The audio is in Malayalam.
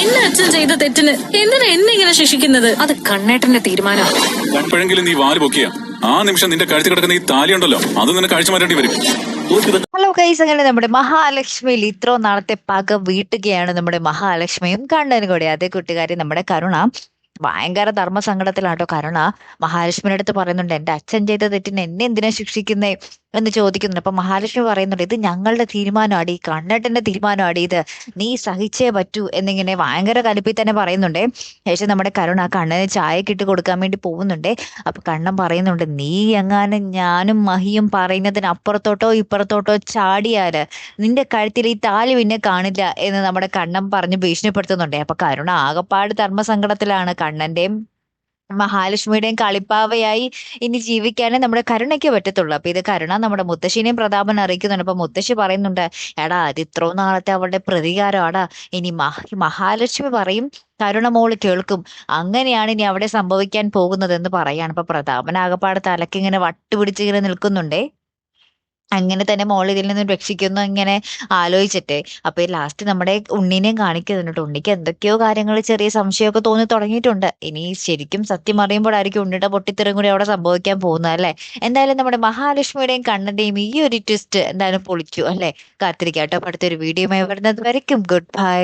എന്നെ അച്ഛൻ ചെയ്ത തെറ്റിന് എന്തിനാ എന്നെ ഇങ്ങനെ ശിക്ഷിക്കുന്നത്? അത് കണ്ണേട്ടന്റെ തീരുമാനം. എപ്പോഴെങ്കിലും നീ വാല് പൊക്കിയ ആ നിമിഷം നിന്റെ കഴുത്തി കിടക്കുന്ന ഈ താലി ഉണ്ടല്ലോ, അത് നിനക്ക് അഴിച്ചു മാറ്റേണ്ടി വരും. ഹലോ ഗൈസ്, അങ്ങനെ നമ്മുടെ മഹാലക്ഷ്മിയിൽ ഇത്രോ നാളത്തെ പക വീട്ടുകയാണ് നമ്മുടെ മഹാലക്ഷ്മിയും കണ്ണനും കൂടെ. അതേ കൂട്ടുകാരി നമ്മുടെ കരുണ ഭയങ്കര ധർമ്മസങ്കടത്തിലാട്ടോ. കരുണ മഹാലക്ഷ്മിയുടെ അടുത്ത് പറയുന്നുണ്ട്, എന്റെ അച്ഛൻ ചെയ്ത തെറ്റിന് എന്നെ എന്തിനാ ശിക്ഷിക്കുന്നേ എന്ന് ചോദിക്കുന്നുണ്ട്. അപ്പൊ മഹാലക്ഷ്മി പറയുന്നുണ്ട്, ഇത് ഞങ്ങളുടെ തീരുമാനമാടി, കണ്ണേട്ടന്റെ തീരുമാനമാടി, ഇത് നീ സഹിച്ചേ പറ്റൂ എന്നിങ്ങനെ ഭയങ്കര കലിപ്പിൽ തന്നെ പറയുന്നുണ്ട്. ശേഷം നമ്മുടെ കരുണ കണ്ണന് ചായക്ക് ഇട്ട് കൊടുക്കാൻ വേണ്ടി പോകുന്നുണ്ട്. അപ്പൊ കണ്ണൻ പറയുന്നുണ്ട്, നീ എങ്ങാനും ഞാനും മഹിയും പറയുന്നതിന് അപ്പുറത്തോട്ടോ ഇപ്പുറത്തോട്ടോ ചാടിയാല് നിന്റെ കഴുത്തിൽ ഈ താലി പിന്നെ കാണില്ല എന്ന് നമ്മുടെ കണ്ണൻ പറഞ്ഞ് ഭീഷണിപ്പെടുത്തുന്നുണ്ട്. അപ്പൊ കരുണ ആകപ്പാട് ധർമ്മസങ്കടത്തിലാണ്. കണ്ണന്റെയും മഹാലക്ഷ്മിയുടെയും കളിപ്പാവയായി ഇനി ജീവിക്കാനേ നമ്മുടെ കരുണയ്ക്ക് പറ്റത്തുള്ളൂ. അപ്പൊ ഇത് കരുണ നമ്മുടെ മുത്തശ്ശിനെയും പ്രതാപൻ അറിയിക്കുന്നുണ്ട്. അപ്പൊ മുത്തശ്ശി പറയുന്നുണ്ട്, എടാ അത് ഇത്രയും നാളത്തെ അവളുടെ പ്രതികാരമാടാ, ഇനി മഹാലക്ഷ്മി പറയും കരുണ മോള് കേൾക്കും, അങ്ങനെയാണ് ഇനി അവിടെ സംഭവിക്കാൻ പോകുന്നത് എന്ന് പറയാണ്. അപ്പൊ പ്രതാപൻ ആകപ്പാട് തലക്കിങ്ങനെ വട്ടുപിടിച്ചിങ്ങനെ നിൽക്കുന്നുണ്ടേ. അങ്ങനെ തന്നെ മോൾ ഇതിൽ നിന്നും രക്ഷിക്കുന്നു ഇങ്ങനെ ആലോചിച്ചിട്ട്. അപ്പൊ ഈ ലാസ്റ്റ് നമ്മുടെ ഉണ്ണിനെയും കാണിക്കുന്നുണ്ട്. ഉണ്ണിക്ക് എന്തൊക്കെയോ കാര്യങ്ങൾ ചെറിയ സംശയമൊക്കെ തോന്നി തുടങ്ങിയിട്ടുണ്ട്. ഇനി ശരിക്കും സത്യം അറിയുമ്പോഴായിരിക്കും ഉണ്ണിയുടെ പൊട്ടിത്തെറിയും കൂടി അവിടെ സംഭവിക്കാൻ പോകുന്നത് അല്ലെ. എന്തായാലും നമ്മുടെ മഹാലക്ഷ്മിയുടെയും കണ്ണന്റെയും ഈ ഒരു ട്വിസ്റ്റ് എന്തായാലും പൊളിച്ചു അല്ലെ. കാത്തിരിക്കാട്ടോ അടുത്തൊരു വീഡിയോ വരുന്നത് വരയ്ക്കും. Good bye.